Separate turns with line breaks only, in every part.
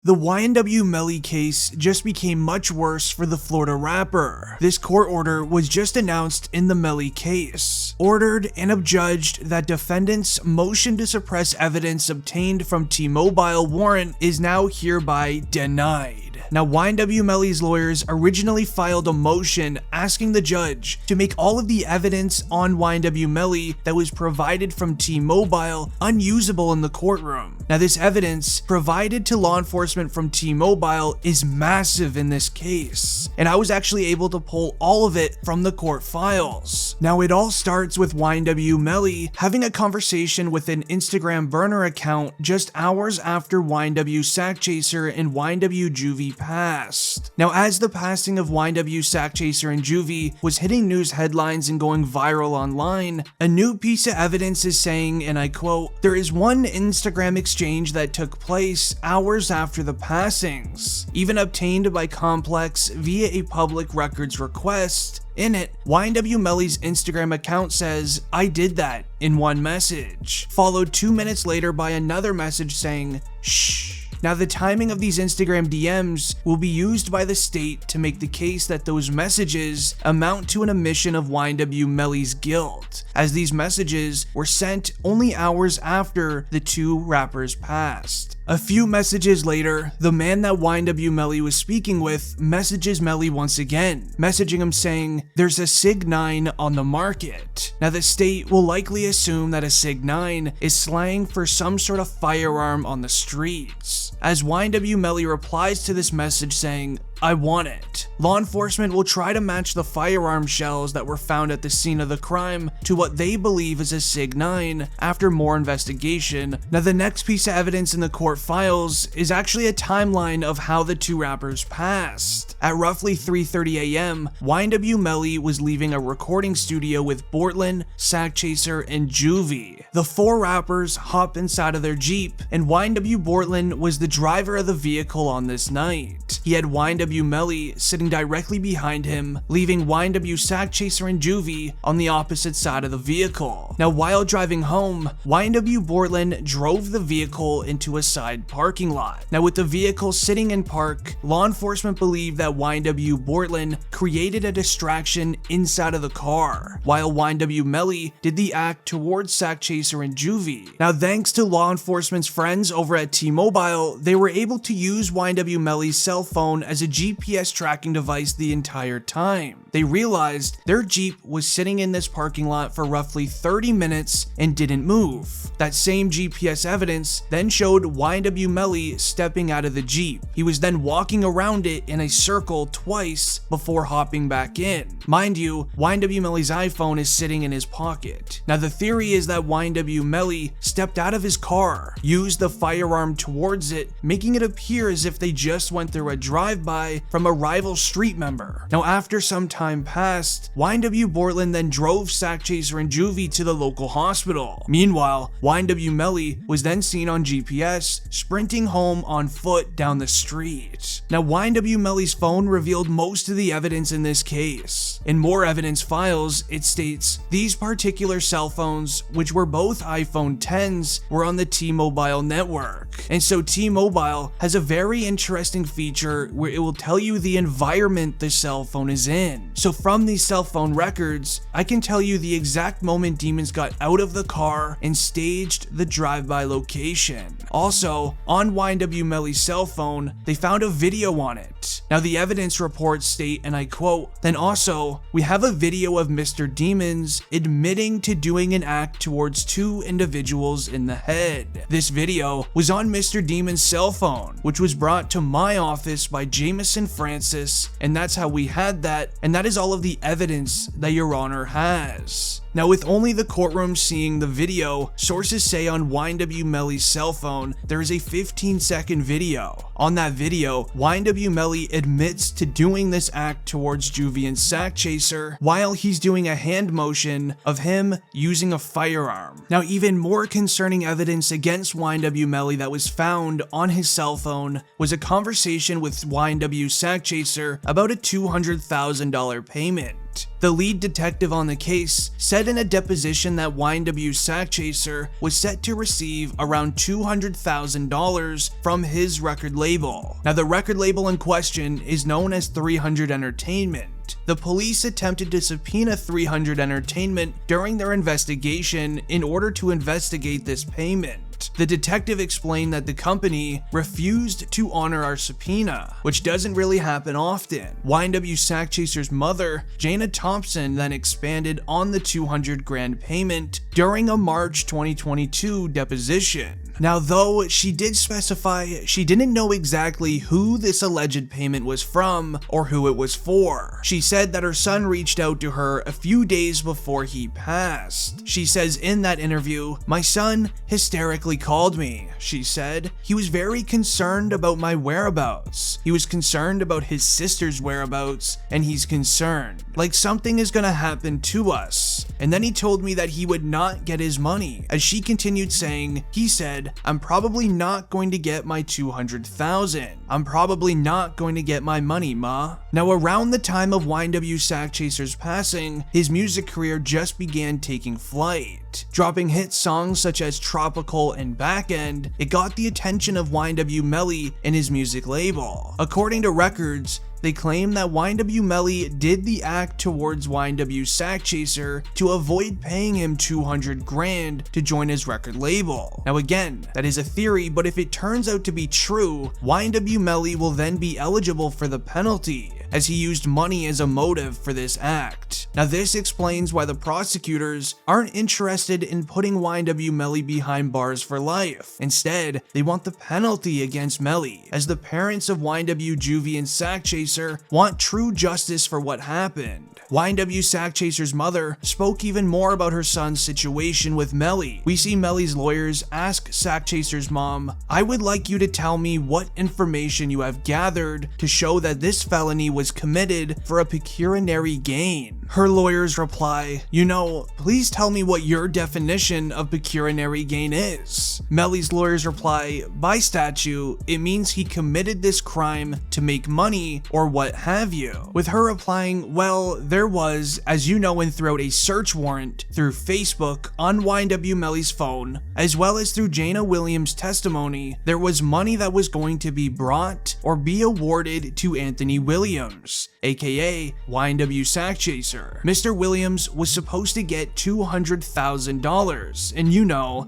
The YNW Melly case just became much worse for the Florida rapper. This court order was just announced in the Melly case. Ordered and adjudged that defendant's motion to suppress evidence obtained from T-Mobile warrant is now hereby denied. Now, YNW Melly's lawyers originally filed a motion asking the judge to make all of the evidence on YNW Melly that was provided from T-Mobile unusable in the courtroom. Now, this evidence provided to law enforcement from T-Mobile is massive in this case, and I was actually able to pull all of it from the court files. Now, it all starts with YNW Melly having a conversation with an Instagram burner account just hours after YNW Sackchaser and YNW Juvy passed. Now, as the passing of YNW Sackchaser and Juvy was hitting news headlines and going viral online, a new piece of evidence is saying, and I quote, "There is one Instagram exchange that took place hours after the passings, even obtained by Complex via a public records request. In it, YNW Melly's Instagram account says, 'I did that,' in one message, followed 2 minutes later by another message saying, 'Shh.' Now, the timing of these Instagram DMs will be used by the state to make the case that those messages amount to an admission of YNW Melly's guilt, as these messages were sent only hours after the two rappers passed. A few messages later, the man that YNW Melly was speaking with messages Melly once again, messaging him saying, 'There's a Sig 9 on the market.' Now, the state will likely assume that a Sig 9 is slang for some sort of firearm on the streets, as YNW Melly replies to this message saying, 'I want it.' Law enforcement will try to match the firearm shells that were found at the scene of the crime to what they believe is a Sig 9 after more investigation. Now, the next piece of evidence in the court files is actually a timeline of how the two rappers passed. At roughly 3:30 a.m., YNW Melly was leaving a recording studio with Bortlen, Sackchaser, and Juvy. The four rappers hop inside of their Jeep, and YNW Bortlen was the driver of the vehicle on this night. He had YNW Melly sitting directly behind him, leaving YNW Sackchaser and Juvy on the opposite side of the vehicle. Now, while driving home, YNW Bortlen drove the vehicle into a side parking lot. Now, with the vehicle sitting in park, law enforcement believe that YNW Bortlen created a distraction inside of the car, while YNW Melly did the act towards Sackchaser and Juvy. Now, thanks to law enforcement's friends over at T-Mobile, they were able to use YNW Melly's cell phone as a GPS tracking device the entire time. They realized their Jeep was sitting in this parking lot for roughly 30 minutes and didn't move. That same GPS evidence then showed YNW Melly stepping out of the Jeep. He was then walking around it in a circle twice before hopping back in. Mind you, YNW Melly's iPhone is sitting in his pocket. Now, the theory is that YNW Melly stepped out of his car, used the firearm towards it, making it appear as if they just went through a drive-by from a rival street member. Now, after some time passed, YNW Bortlen then drove Sackchaser and Juvy to the local hospital. Meanwhile, YNW Melly was then seen on GPS sprinting home on foot down the street. Now, YNW Melly's phone revealed most of the evidence in this case. In more evidence files, it states, these particular cell phones, which were both iPhone 10s, were on the T-Mobile network. And so T-Mobile has a very interesting feature where it will tell you the environment the cell phone is in. So from these cell phone records, I can tell you the exact moment demons got out of the car and staged the drive-by location. Also, on YNW Melly's cell phone, they found a video on it. Now, the evidence reports state, and I quote, "Then also, we have a video of Mr. Demons admitting to doing an act towards two individuals in the head. This video was on Mr. Demon's cell phone, which was brought to my office by Jameson Francis, and that's how we had that, and that is all of the evidence that Your Honor has." Now, with only the courtroom seeing the video, sources say on YNW Melly's cell phone, there is a 15-second video. On that video, YNW Melly admits to doing this act towards Juvy and Sackchaser while he's doing a hand motion of him using a firearm. Now, even more concerning evidence against YNW Melly that was found on his cell phone was a conversation with YNW Sackchaser about a $200,000 payment. payment. The lead detective on the case said in a deposition that YNW Sackchaser was set to receive around $200,000 from his record label. Now, the record label in question is known as 300 Entertainment. The police attempted to subpoena 300 Entertainment during their investigation in order to investigate this payment. The detective explained that the company refused to honor our subpoena, which doesn't really happen often. YNW Sackchaser's mother, Jana Thompson, then expanded on the $200,000 payment during a March 2022 deposition. Now, though she did specify she didn't know exactly who this alleged payment was from or who it was for, she said that her son reached out to her a few days before he passed. She says in that interview, "My son hysterically called me," she said. "He was very concerned about my whereabouts. He was concerned about his sister's whereabouts, and he's concerned, like something is gonna happen to us. And then he told me that he would not get his money." As she continued saying, he said, "I'm probably not going to get my $200,000. I'm probably not going to get my money, ma." Now, around the time of YNW Sackchaser's passing, his music career just began taking flight. Dropping hit songs such as Tropical and Back End, it got the attention of YNW Melly and his music label. According to records, they claim that YNW Melly did the act towards YNW Sackchaser to avoid paying him $200,000 to join his record label. Now again, that is a theory, but if it turns out to be true, YNW Melly will then be eligible for the penalty, as he used money as a motive for this act. Now this explains why the prosecutors aren't interested in putting YNW Melly behind bars for life. Instead, they want the penalty against Melly, as the parents of YNW, Juvy, and Sackchaser want true justice for what happened. YNW Sackchaser's mother spoke even more about her son's situation with Melly. We see Melly's lawyers ask Sackchaser's mom, "I would like you to tell me what information you have gathered to show that this felony was committed for a pecuniary gain." Her lawyers reply, "Please tell me what your definition of pecuniary gain is." Melly's lawyers reply, "By statute, it means he committed this crime to make money or what have you." With her replying, "Well, there was, as you know, and throughout a search warrant through Facebook on YNW Melly's phone, as well as through Jana Williams' testimony, there was money that was going to be brought or be awarded to Anthony Williams, aka YNW Sackchaser. Mr. Williams was supposed to get $200,000, and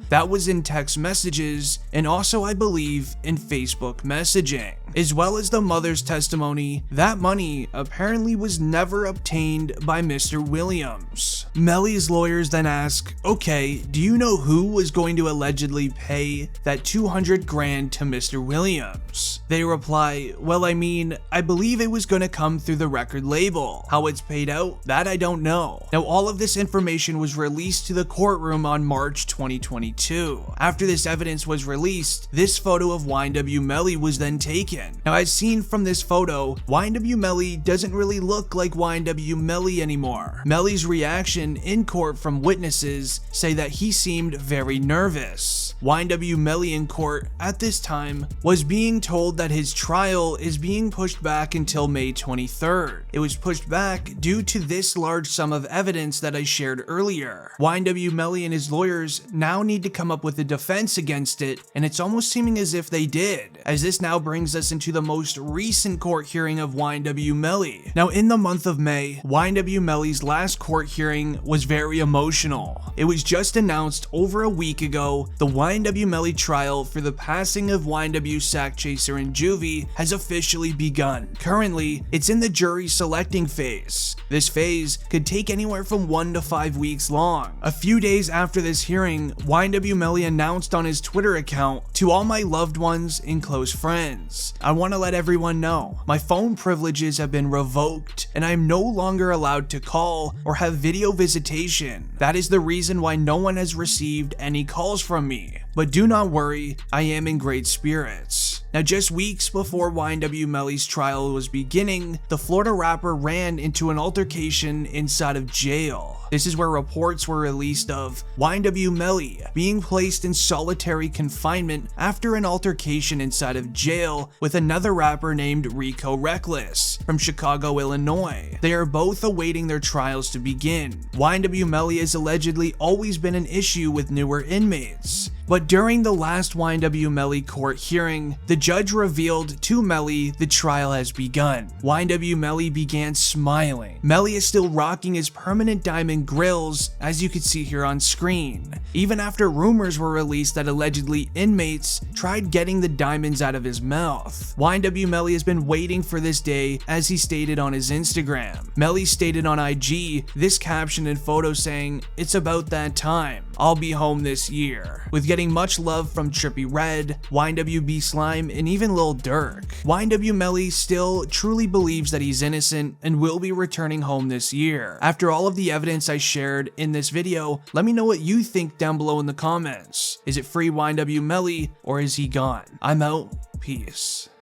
that was in text messages and also, I believe, in Facebook messaging. As well as the mother's testimony, that money apparently was never obtained by Mr. Williams. Melly's lawyers then ask, "Okay, do you know who was going to allegedly pay that $200,000 to Mr. Williams?" They reply, "Well, I believe it was going to come through the record label. How it's paid out, that I don't know." Now, all of this information was released to the courtroom on March 2022. After this evidence was released, this photo of YNW Melly was then taken. Now, as seen from this photo, YNW Melly doesn't really look like YNW Melly anymore. Melly's reaction in court from witnesses say that he seemed very nervous. YNW Melly in court at this time was being told that his trial is being pushed back until May 23rd. It was pushed back due to this large sum of evidence that I shared earlier. YNW Melly and his lawyers now need to come up with a defense against it, and it's almost seeming as if they did, as this now brings us into the most recent court hearing of YNW Melly. Now, in the month of May, YNW Melly's last court hearing was very emotional. It was just announced over a week ago, the YNW Melly trial for the passing of YNW Sackchaser and Juvy has officially begun. Currently, it's in the jury selecting phase. This phase could take anywhere from 1 to 5 weeks long. A few days after this hearing, YNW Melly announced on his Twitter account, "To all my loved ones and close friends, I want to let everyone know my phone privileges have been revoked and I am no longer allowed to call or have video visitation. That is the reason why no one has received any calls from me. But do not worry, I am in great spirits." Now, just weeks before YNW Melly's trial was beginning, the Florida rapper ran into an altercation inside of jail. This is where reports were released of YNW Melly being placed in solitary confinement after an altercation inside of jail with another rapper named Rico Reckless from Chicago, Illinois. They are both awaiting their trials to begin. YNW Melly has allegedly always been an issue with newer inmates, but during the last YNW Melly court hearing, the judge revealed to Melly the trial has begun. YNW Melly began smiling. Melly is still rocking his permanent diamond grills, as you can see here on screen, even after rumors were released that allegedly inmates tried getting the diamonds out of his mouth. YNW Melly has been waiting for this day, as he stated on his Instagram. Melly stated on IG this caption and photo saying, "It's about that time. I'll be home this year," with getting much love from Trippie Redd, YNWB Slime, and even Lil Durk. YNW Melly still truly believes that he's innocent and will be returning home this year. After all of the evidence I shared in this video, let me know what you think down below in the comments. Is it free YNW Melly or is he gone? I'm out. Peace.